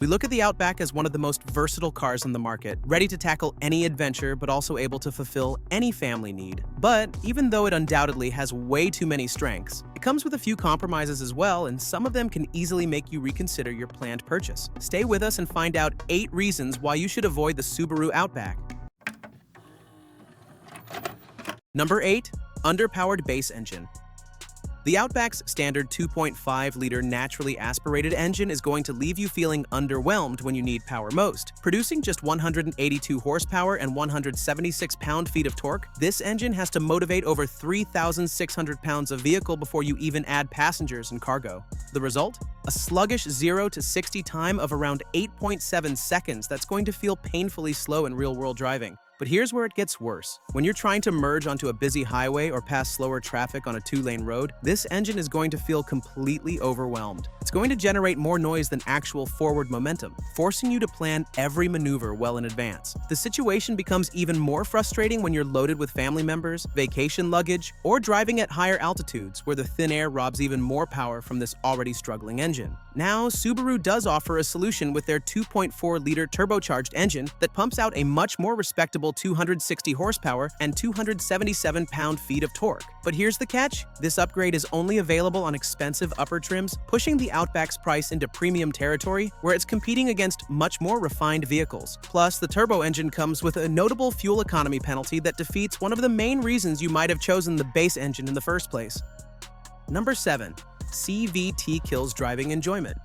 We look at the Outback as one of the most versatile cars on the market, ready to tackle any adventure but also able to fulfill any family need. But even though it undoubtedly has way too many strengths, it comes with a few compromises as well, and some of them can easily make you reconsider your planned purchase. Stay with us and find out 8 reasons why you should avoid the Subaru Outback. Number 8. Underpowered base engine. The Outback's standard 2.5-liter naturally aspirated engine is going to leave you feeling underwhelmed when you need power most. Producing just 182 horsepower and 176 pound-feet of torque, this engine has to motivate over 3,600 pounds of vehicle before you even add passengers and cargo. The result? A sluggish 0 to 60 time of around 8.7 seconds that's going to feel painfully slow in real-world driving. But here's where it gets worse. When you're trying to merge onto a busy highway or pass slower traffic on a 2-lane road, this engine is going to feel completely overwhelmed. It's going to generate more noise than actual forward momentum, forcing you to plan every maneuver well in advance. The situation becomes even more frustrating when you're loaded with family members, vacation luggage, or driving at higher altitudes where the thin air robs even more power from this already struggling engine. Now, Subaru does offer a solution with their 2.4-liter turbocharged engine that pumps out a much more respectable 260 horsepower and 277 pound-feet of torque. But here's the catch: this upgrade is only available on expensive upper trims, pushing the Outback's price into premium territory where it's competing against much more refined vehicles. Plus, the turbo engine comes with a notable fuel economy penalty that defeats one of the main reasons you might have chosen the base engine in the first place. Number 7. CVT kills driving enjoyment.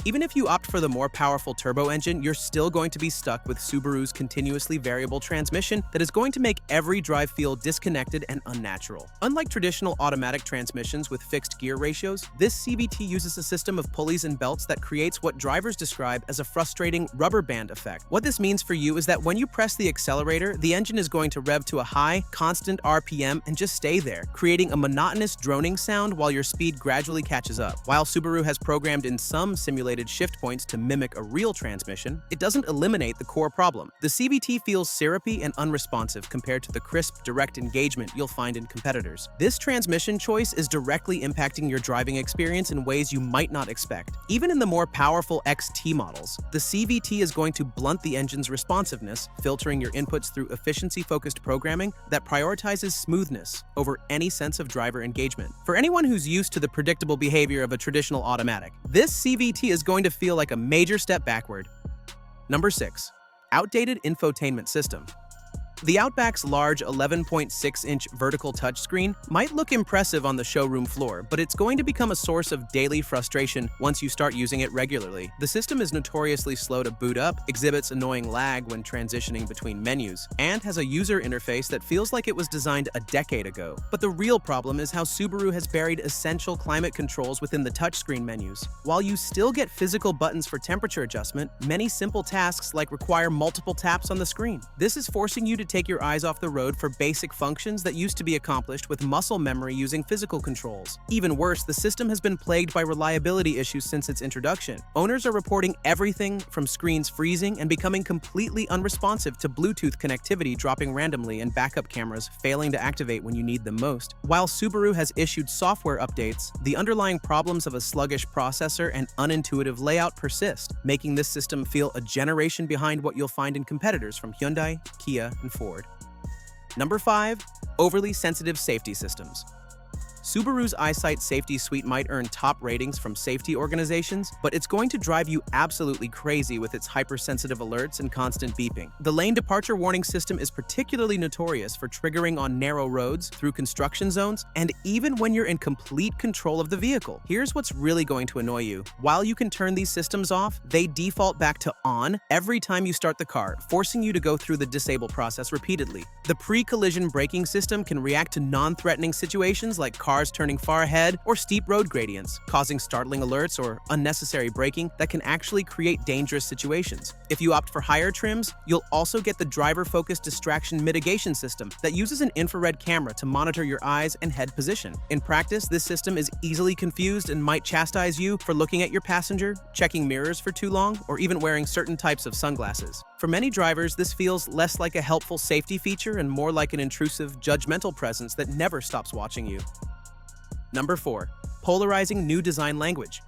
Even if you opt for the more powerful turbo engine, you're still going to be stuck with Subaru's continuously variable transmission that is going to make every drive feel disconnected and unnatural. Unlike traditional automatic transmissions with fixed gear ratios, this CVT uses a system of pulleys and belts that creates what drivers describe as a frustrating rubber band effect. What this means for you is that when you press the accelerator, the engine is going to rev to a high, constant RPM and just stay there, creating a monotonous droning sound while your speed gradually catches up. While Subaru has programmed in some simulated shift points to mimic a real transmission, it doesn't eliminate the core problem. The CVT feels syrupy and unresponsive compared to the crisp, direct engagement you'll find in competitors. This transmission choice is directly impacting your driving experience in ways you might not expect. Even in the more powerful XT models, the CVT is going to blunt the engine's responsiveness, filtering your inputs through efficiency-focused programming that prioritizes smoothness over any sense of driver engagement. For anyone who's used to the predictable behavior of a traditional automatic, this CVT is going to feel like a major step backward. Number 6. Outdated infotainment system. The Outback's large 11.6-inch vertical touchscreen might look impressive on the showroom floor, but it's going to become a source of daily frustration once you start using it regularly. The system is notoriously slow to boot up, exhibits annoying lag when transitioning between menus, and has a user interface that feels like it was designed a decade ago. But the real problem is how Subaru has buried essential climate controls within the touchscreen menus. While you still get physical buttons for temperature adjustment, many simple tasks require multiple taps on the screen. This is forcing you to take your eyes off the road for basic functions that used to be accomplished with muscle memory using physical controls. Even worse, the system has been plagued by reliability issues since its introduction. Owners are reporting everything from screens freezing and becoming completely unresponsive to Bluetooth connectivity dropping randomly and backup cameras failing to activate when you need them most. While Subaru has issued software updates, the underlying problems of a sluggish processor and unintuitive layout persist, making this system feel a generation behind what you'll find in competitors from Hyundai, Kia, and Ford. Number 5. Overly sensitive safety systems. Subaru's EyeSight Safety Suite might earn top ratings from safety organizations, but it's going to drive you absolutely crazy with its hypersensitive alerts and constant beeping. The lane departure warning system is particularly notorious for triggering on narrow roads, through construction zones, and even when you're in complete control of the vehicle. Here's what's really going to annoy you. While you can turn these systems off, they default back to on every time you start the car, forcing you to go through the disable process repeatedly. The pre-collision braking system can react to non-threatening situations like cars turning far ahead or steep road gradients, causing startling alerts or unnecessary braking that can actually create dangerous situations. If you opt for higher trims, you'll also get the driver-focused distraction mitigation system that uses an infrared camera to monitor your eyes and head position. In practice, this system is easily confused and might chastise you for looking at your passenger, checking mirrors for too long, or even wearing certain types of sunglasses. For many drivers, this feels less like a helpful safety feature and more like an intrusive, judgmental presence that never stops watching you. Number 4. Polarizing new design language.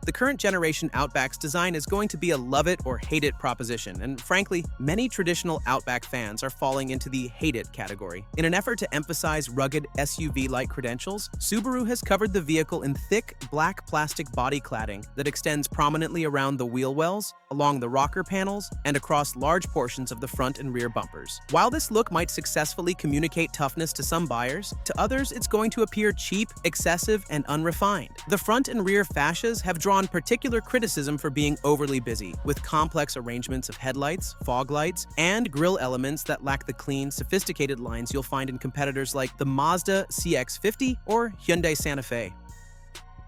The current generation Outback's design is going to be a love-it-or-hate-it proposition, and frankly, many traditional Outback fans are falling into the hate-it category. In an effort to emphasize rugged SUV-like credentials, Subaru has covered the vehicle in thick, black plastic body cladding that extends prominently around the wheel wells, along the rocker panels, and across large portions of the front and rear bumpers. While this look might successfully communicate toughness to some buyers, to others it's going to appear cheap, excessive, and unrefined. The front and rear fascias have drawn particular criticism for being overly busy, with complex arrangements of headlights, fog lights, and grille elements that lack the clean, sophisticated lines you'll find in competitors like the Mazda CX-50 or Hyundai Santa Fe.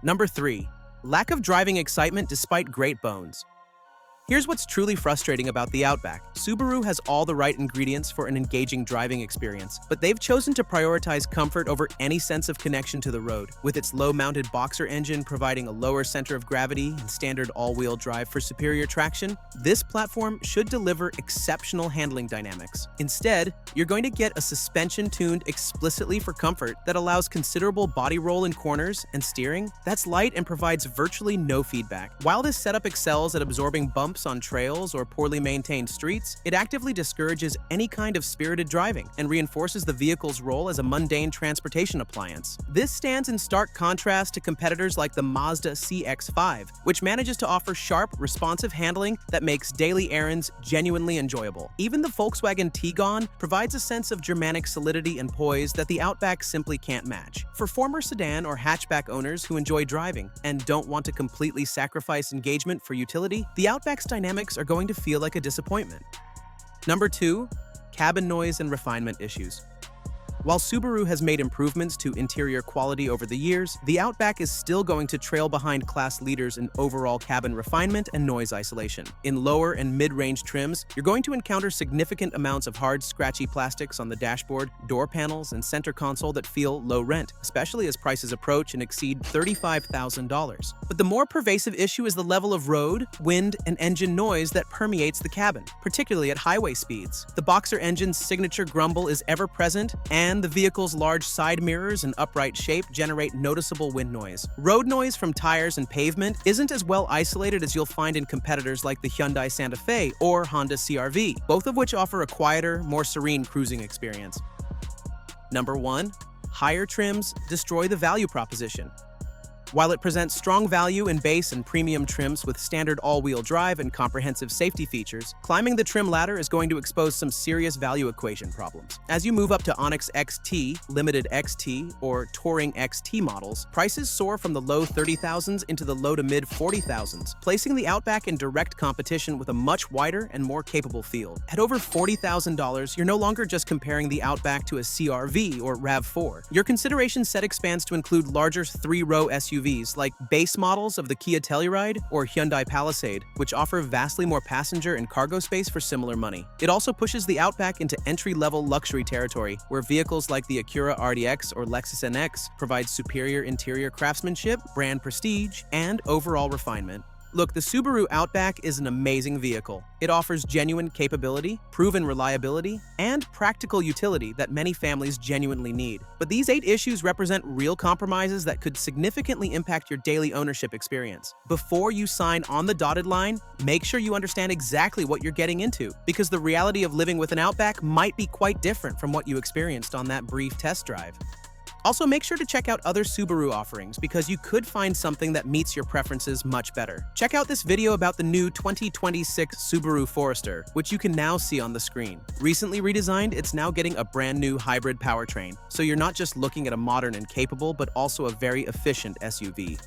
Number 3. Lack of driving excitement despite great bones. Here's what's truly frustrating about the Outback. Subaru has all the right ingredients for an engaging driving experience, but they've chosen to prioritize comfort over any sense of connection to the road. With its low-mounted boxer engine providing a lower center of gravity and standard all-wheel drive for superior traction, this platform should deliver exceptional handling dynamics. Instead, you're going to get a suspension tuned explicitly for comfort that allows considerable body roll in corners and steering that's light and provides virtually no feedback. While this setup excels at absorbing bumps on trails or poorly maintained streets, it actively discourages any kind of spirited driving and reinforces the vehicle's role as a mundane transportation appliance. This stands in stark contrast to competitors like the Mazda CX-5, which manages to offer sharp, responsive handling that makes daily errands genuinely enjoyable. Even the Volkswagen Tiguan provides a sense of Germanic solidity and poise that the Outback simply can't match. For former sedan or hatchback owners who enjoy driving and don't want to completely sacrifice engagement for utility, the Outback's dynamics are going to feel like a disappointment. Number 2. Cabin noise and refinement issues. While Subaru has made improvements to interior quality over the years, the Outback is still going to trail behind class leaders in overall cabin refinement and noise isolation. In lower and mid-range trims, you're going to encounter significant amounts of hard, scratchy plastics on the dashboard, door panels, and center console that feel low rent, especially as prices approach and exceed $35,000. But the more pervasive issue is the level of road, wind, and engine noise that permeates the cabin, particularly at highway speeds. The Boxer engine's signature grumble is ever present, and the vehicle's large side mirrors and upright shape generate noticeable wind noise. Road noise from tires and pavement isn't as well isolated as you'll find in competitors like the Hyundai Santa Fe or Honda CR-V, both of which offer a quieter, more serene cruising experience. Number 1. Higher trims destroy the value proposition. While it presents strong value in base and premium trims with standard all-wheel drive and comprehensive safety features, climbing the trim ladder is going to expose some serious value equation problems. As you move up to Onyx XT, Limited XT, or Touring XT models, prices soar from the low $30,000s into the low to mid $40,000s, placing the Outback in direct competition with a much wider and more capable field. At over $40,000, you're no longer just comparing the Outback to a CR-V or RAV4. Your consideration set expands to include larger three-row SUVs like base models of the Kia Telluride or Hyundai Palisade, which offer vastly more passenger and cargo space for similar money. It also pushes the Outback into entry-level luxury territory, where vehicles like the Acura RDX or Lexus NX provide superior interior craftsmanship, brand prestige, and overall refinement. Look, the Subaru Outback is an amazing vehicle. It offers genuine capability, proven reliability, and practical utility that many families genuinely need. But these 8 issues represent real compromises that could significantly impact your daily ownership experience. Before you sign on the dotted line, make sure you understand exactly what you're getting into, because the reality of living with an Outback might be quite different from what you experienced on that brief test drive. Also, make sure to check out other Subaru offerings because you could find something that meets your preferences much better. Check out this video about the new 2026 Subaru Forester, which you can now see on the screen. Recently redesigned, it's now getting a brand new hybrid powertrain, so you're not just looking at a modern and capable, but also a very efficient SUV.